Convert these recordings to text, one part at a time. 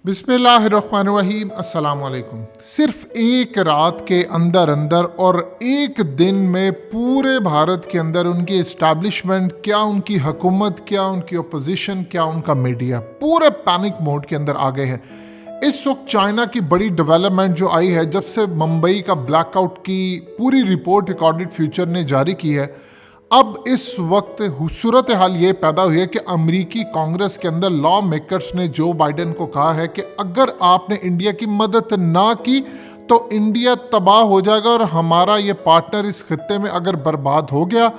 बिस्मिल्लाहिर्रहमानिर्रहीम, अस्सलाम वालेकुम। सिर्फ एक रात के अंदर अंदर और एक दिन में पूरे भारत के अंदर उनकी इस्टेब्लिशमेंट क्या, उनकी हुकूमत क्या, उनकी अपोजिशन क्या, उनका मीडिया पूरे पैनिक मोड के अंदर आ गए हैं। इस वक्त चाइना की बड़ी डेवलपमेंट जो आई है जब से मुंबई का ब्लैकआउट की पूरी रिपोर्ट रिकॉर्डेड फ्यूचर ने जारी की है, अब इस वक्त सूरत हाल ये पैदा हुई है कि अमेरिकी कांग्रेस के अंदर लॉ मेकर्स ने जो बाइडेन को कहा है कि अगर आपने इंडिया की मदद ना की तो इंडिया तबाह हो जाएगा और हमारा ये पार्टनर इस खित्ते में अगर बर्बाद हो गया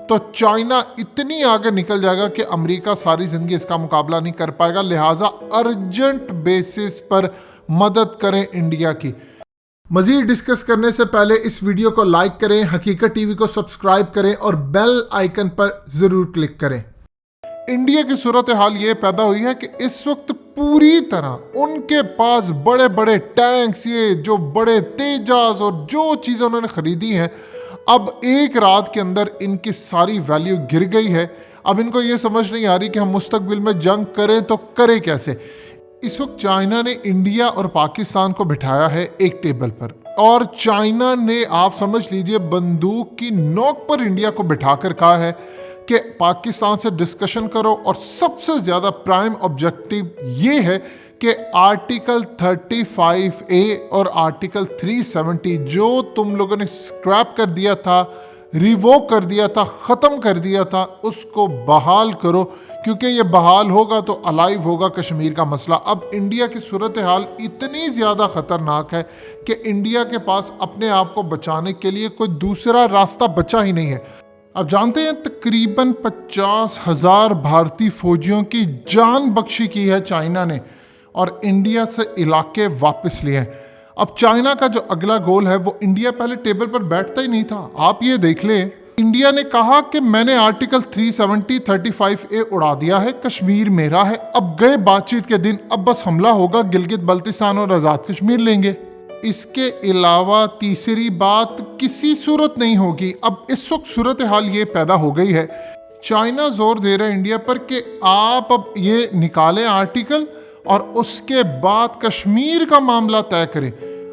तो चाइना इतनी आगे निकल जाएगा कि अमेरिका सारी जिंदगी इसका मुकाबला नहीं कर पाएगा। लिहाजा अर्जेंट बेसिस पर मदद करें इंडिया की। मज़ीद डिस्कस करने से पहले इस वीडियो को लाइक करें, हकीकत टीवी को सब्सक्राइब करें और बेल आइकन पर ज़रूर क्लिक करें। इंडिया की सूरत हाल ये पैदा हुई है कि इस वक्त पूरी तरह उनके पास बड़े बड़े टैंक्स, ये जो बड़े तेजाज और जो चीज़ें उन्होंने ख़रीदी हैं, अब एक रात के अंदर इनकी सारी वैल्यू गिर गई है। अब इनको ये समझ नहीं आ रही कि हम मुस्तकबिल में जंग करें तो करें कैसे। इस वक्त चाइना ने इंडिया और पाकिस्तान को बिठाया है एक टेबल पर और चाइना ने, आप समझ लीजिए, बंदूक की नोक पर इंडिया को बिठाकर कहा है कि पाकिस्तान से डिस्कशन करो और सबसे ज़्यादा प्राइम ऑब्जेक्टिव ये है कि आर्टिकल 35A और आर्टिकल 370 जो तुम लोगों ने स्क्रैप कर दिया था, रिवोक कर दिया था, ख़त्म कर दिया था, उसको बहाल करो, क्योंकि ये बहाल होगा तो अलाइव होगा कश्मीर का मसला। अब इंडिया की सूरत हाल इतनी ज़्यादा ख़तरनाक है कि इंडिया के पास अपने आप को बचाने के लिए कोई दूसरा रास्ता बचा ही नहीं है। अब जानते हैं तकरीबन 50,000 भारतीय फौजियों की जान बख्शी की है चाइना ने और इंडिया से इलाके वापस लिए हैं। अब चाइना का जो अगला गोल है वो इंडिया पहले टेबल पर बैठता ही नहीं था। आप ये देख लें, इंडिया ने कहा कि मैंने आर्टिकल 370 35A उड़ा दिया है, कश्मीर मेरा है, अब गए बातचीत के दिन, अब बस हमला होगा, गिलगित बल्तिस्तान और आज़ाद कश्मीर लेंगे। इसके अलावा तीसरी बात किसी सूरत नहीं होगी। अब इस वक्त सूरत हाल ये पैदा हो गई है, चाइना जोर दे रहा है इंडिया पर कि आप अब ये निकालें आर्टिकल और उसके बाद कश्मीर का मामला तय करें।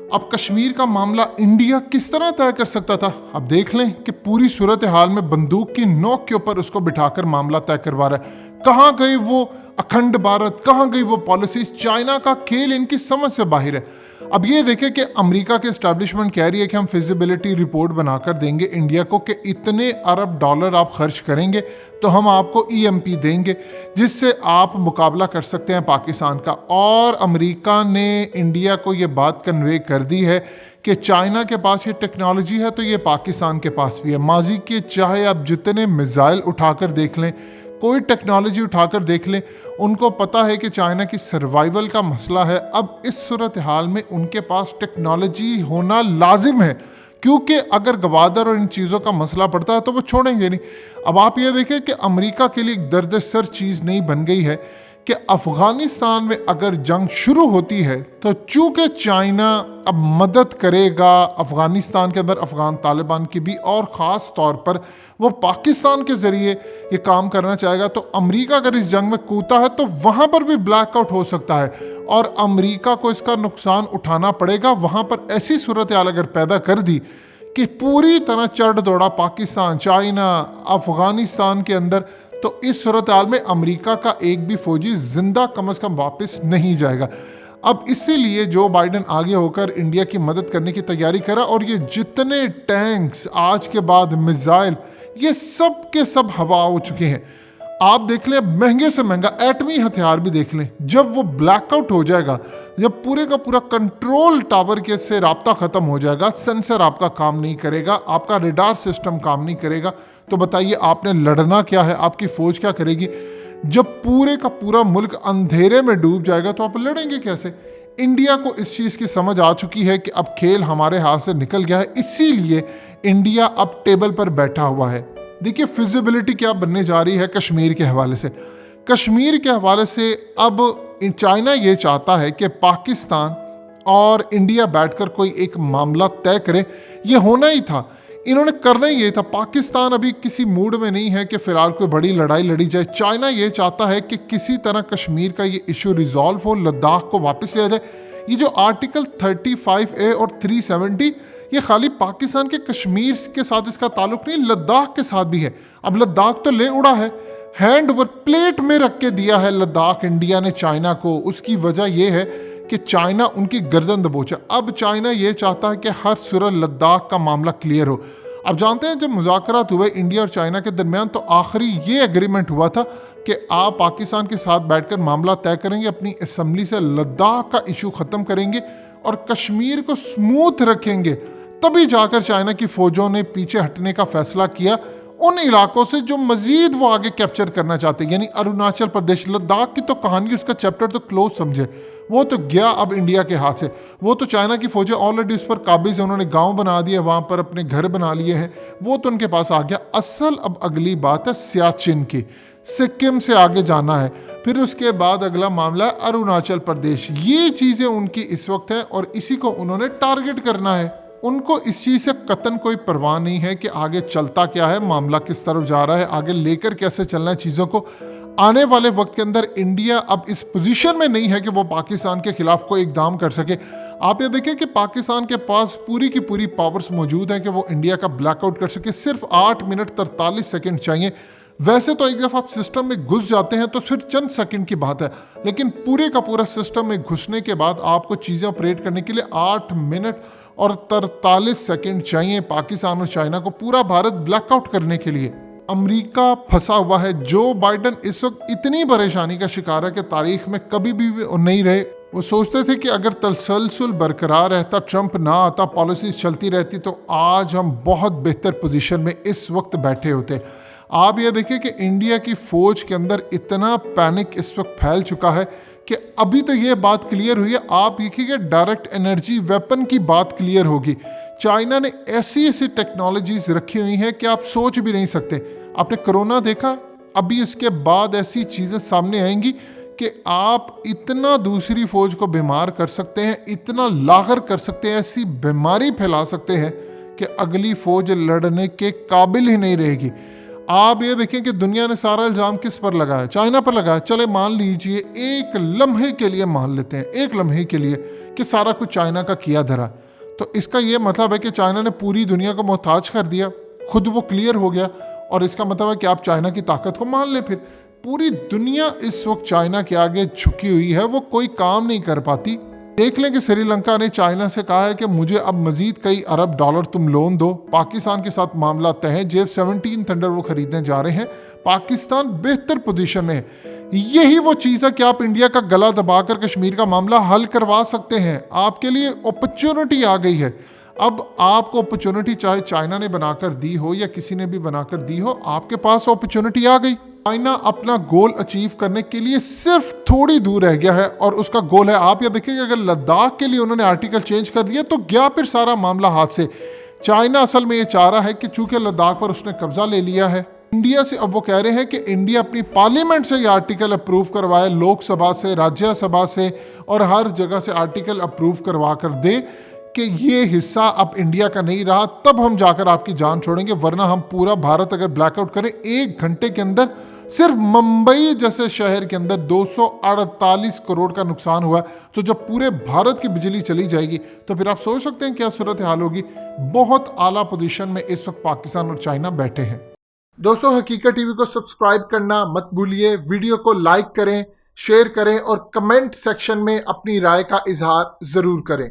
अब कश्मीर का मामला इंडिया किस तरह तय कर सकता था? अब देख लें कि पूरी सूरत हाल में बंदूक की नोक के ऊपर उसको बिठाकर मामला तय करवा रहा है। कहाँ गई वो अखंड भारत, कहाँ गई वो पॉलिसीज? चाइना का खेल इनकी समझ से बाहर है। अब ये देखें कि अमेरिका की एस्टैब्लिशमेंट कह रही है कि हम फिजिबिलिटी रिपोर्ट बनाकर देंगे इंडिया को कि इतने अरब डॉलर आप खर्च करेंगे तो हम आपको EMP देंगे जिससे आप मुकाबला कर सकते हैं पाकिस्तान का। और अमेरिका ने इंडिया को ये बात कन्वे कर दी है कि चाइना के पास ये टेक्नोलॉजी है तो ये पाकिस्तान के पास भी है। माजी के चाहे आप जितने मिसाइल उठाकर देख लें, कोई टेक्नोलॉजी उठाकर देख लें, उनको पता है कि चाइना की सर्वाइवल का मसला है। अब इस सूरत हाल में उनके पास टेक्नोलॉजी होना लाजिम है, क्योंकि अगर गवादर और इन चीज़ों का मसला पड़ता है तो वो छोड़ेंगे नहीं। अब आप ये देखें कि अमेरिका के लिए एक दर्द-ए-सर चीज़ नहीं बन गई है कि अफ़गानिस्तान में अगर जंग शुरू होती है तो चूँकि चाइना अब मदद करेगा अफ़गानिस्तान के अंदर अफ़गान तालिबान की भी, और ख़ास तौर पर वो पाकिस्तान के ज़रिए ये काम करना चाहेगा, तो अमेरिका अगर इस जंग में कूदता है तो वहाँ पर भी ब्लैकआउट हो सकता है और अमेरिका को इसका नुकसान उठाना पड़ेगा। वहाँ पर ऐसी सूरत हाल अगर पैदा कर दी कि पूरी तरह चढ़ दौड़ा पाकिस्तान, चाइना, अफ़गानिस्तान के अंदर, तो इस सूरत हाल में अमेरिका का एक भी फौजी जिंदा कम से कम वापस नहीं जाएगा। अब इसीलिए जो बाइडेन आगे होकर इंडिया की मदद करने की तैयारी करा और ये जितने टैंक्स आज के बाद मिसाइल, ये सब के सब हवा हो चुके हैं। आप देख लें, महंगे से महंगा एटमी हथियार भी देख लें, जब वो ब्लैकआउट हो जाएगा, जब पूरे का पूरा कंट्रोल टावर के से राब्ता ख़त्म हो जाएगा, सेंसर आपका काम नहीं करेगा, आपका रेडार सिस्टम काम नहीं करेगा, तो बताइए आपने लड़ना क्या है? आपकी फ़ौज क्या करेगी? जब पूरे का पूरा मुल्क अंधेरे में डूब जाएगा तो आप लड़ेंगे कैसे? इंडिया को इस चीज़ की समझ आ चुकी है कि अब खेल हमारे हाथ से निकल गया है, इसीलिए इंडिया अब टेबल पर बैठा हुआ है। देखिए फिजिबिलिटी क्या बनने जा रही है कश्मीर के हवाले से। कश्मीर के हवाले से अब चाइना ये चाहता है कि पाकिस्तान और इंडिया बैठकर कोई एक मामला तय करे। ये होना ही था। इन्होंने करना ही ये था। पाकिस्तान अभी किसी मूड में नहीं है कि फिलहाल कोई बड़ी लड़ाई लड़ी जाए। चाइना ये चाहता है कि किसी तरह कश्मीर का ये इशू रिजॉल्व हो, लद्दाख को वापस लिया जाए। ये जो आर्टिकल 35A और 370, ये खाली पाकिस्तान के कश्मीर के साथ इसका ताल्लुक नहीं, लद्दाख के साथ भी है। अब लद्दाख तो ले उड़ा है, हैंड ओवर प्लेट में रख के दिया है लद्दाख इंडिया ने चाइना को। उसकी वजह यह है कि चाइना उनकी गर्दन दबोचा। अब चाइना ये चाहता है कि हर सूरत लद्दाख का मामला क्लियर हो। अब जानते हैं जब मुज़ाकरात हुए इंडिया और चाइना के दरमियान, तो आखिरी ये एग्रीमेंट हुआ था कि आप पाकिस्तान के साथ बैठकर मामला तय करेंगे, अपनी असम्बली से लद्दाख का इशू ख़त्म करेंगे और कश्मीर को स्मूथ रखेंगे। तभी जाकर चाइना की फ़ौजों ने पीछे हटने का फैसला किया उन इलाकों से जो मजीद वो आगे कैप्चर करना चाहते हैं, यानी अरुणाचल प्रदेश। लद्दाख की तो कहानी, उसका चैप्टर तो क्लोज समझे, वो तो गया अब इंडिया के हाथ से। वो तो चाइना की फौजें ऑलरेडी उस पर काबिज है, उन्होंने गांव बना दिए, वहाँ पर अपने घर बना लिए हैं, वो तो उनके पास आ गया। असल अब अगली बात है सियाचिन की, सिक्किम से आगे जाना है। फिर उसके बाद अगला मामला है अरुणाचल प्रदेश। ये चीज़ें उनकी इस वक्त हैं और इसी को उन्होंने टारगेट करना है। उनको इस चीज़ से कतन कोई परवाह नहीं है कि आगे चलता क्या है, मामला किस तरफ जा रहा है, आगे लेकर कैसे चलना है चीज़ों को। आने वाले वक्त के अंदर इंडिया अब इस पोजीशन में नहीं है कि वो पाकिस्तान के खिलाफ कोई इकदाम कर सके। आप ये देखें कि पाकिस्तान के पास पूरी की पूरी पावर्स मौजूद हैं कि वो इंडिया का ब्लैकआउट कर सके। सिर्फ 8 मिनट 43 सेकंड चाहिए। वैसे तो एक दफ़ा आप सिस्टम में घुस जाते हैं तो फिर चंद सेकंड की बात है, लेकिन पूरे का पूरा सिस्टम में घुसने के बाद आपको चीज़ें ऑपरेट करने के लिए 8 मिनट और 43 सेकंड चाहिए पाकिस्तान और चाइना को पूरा भारत ब्लैकआउट करने के लिए। अमेरिका फंसा हुआ है। जो बाइडन इस वक्त इतनी परेशानी का शिकार है कि तारीख में कभी भी नहीं रहे। वो सोचते थे कि अगर तसलसल बरकरार रहता, ट्रंप ना आता, पॉलिसीज चलती रहती, तो आज हम बहुत बेहतर पोजीशन में इस वक्त बैठे होते। आप ये देखिए कि इंडिया की फ़ौज के अंदर इतना पैनिक इस वक्त फैल चुका है कि अभी तो ये बात क्लियर हुई है। आप देखिए डायरेक्ट एनर्जी वेपन की बात क्लियर होगी। चाइना ने ऐसी ऐसी टेक्नोलॉजीज रखी हुई हैं कि आप सोच भी नहीं सकते। आपने कोरोना देखा, अभी इसके बाद ऐसी चीज़ें सामने आएंगी कि आप इतना दूसरी फौज को बीमार कर सकते हैं, इतना लागर कर सकते हैं, ऐसी बीमारी फैला सकते हैं कि अगली फौज लड़ने के काबिल ही नहीं रहेगी। आप ये देखें कि दुनिया ने सारा इल्ज़ाम किस पर लगाया, चाइना पर लगाया। चले मान लीजिए एक लम्हे के लिए मान लेते हैं, एक लम्हे के लिए कि सारा कुछ चाइना का किया धरा, तो इसका ये मतलब है कि चाइना ने पूरी दुनिया को मोहताज कर दिया, खुद वो क्लियर हो गया। और इसका मतलब है कि आप चाइना की ताकत को मान लें। फिर पूरी दुनिया इस वक्त चाइना के आगे झुकी हुई है, वो कोई काम नहीं कर पाती। देख लें कि श्रीलंका ने चाइना से कहा है कि मुझे अब मजीद कई अरब डॉलर तुम लोन दो। पाकिस्तान के साथ मामला तय है, F-17 थंडर वो खरीदने जा रहे हैं। पाकिस्तान बेहतर पोजीशन में है। यही वो चीज़ है कि आप इंडिया का गला दबाकर कश्मीर का मामला हल करवा सकते हैं। आपके लिए अपॉर्चुनिटी आ गई है। अब आपको अपॉर्चुनिटी चाहे चाइना ने बनाकर दी हो या किसी ने भी बनाकर दी हो, आपके पास अपॉर्चुनिटी आ गई। चाइना अपना गोल अचीव करने के लिए सिर्फ थोड़ी दूर रह गया है और उसका गोल है, आप ये देखिए अगर लद्दाख के लिए उन्होंने आर्टिकल चेंज कर दिया तो गया फिर सारा मामला हाथ से। चाइना असल में ये चाह रहा है कि चूंकि लद्दाख पर उसने कब्जा ले लिया है इंडिया से, अब वो कह रहे हैं कि इंडिया अपनी पार्लियामेंट से ये आर्टिकल अप्रूव करवाए, लोकसभा से, राज्यसभा से और हर जगह से आर्टिकल अप्रूव करवा कर दे कि ये हिस्सा अब इंडिया का नहीं रहा, तब हम जाकर आपकी जान छोड़ेंगे। वरना हम पूरा भारत अगर ब्लैकआउट करें 1 घंटे के अंदर, सिर्फ मुंबई जैसे शहर के अंदर 248 करोड़ का नुकसान हुआ। तो जब पूरे भारत की बिजली चली जाएगी तो फिर आप सोच सकते हैं क्या सूरत हाल होगी। बहुत आला पोजीशन में इस वक्त पाकिस्तान और चाइना बैठे हैं। दोस्तों, हकीकत टीवी को सब्सक्राइब करना मत भूलिए, वीडियो को लाइक करें, शेयर करें और कमेंट सेक्शन में अपनी राय का इजहार ज़रूर करें।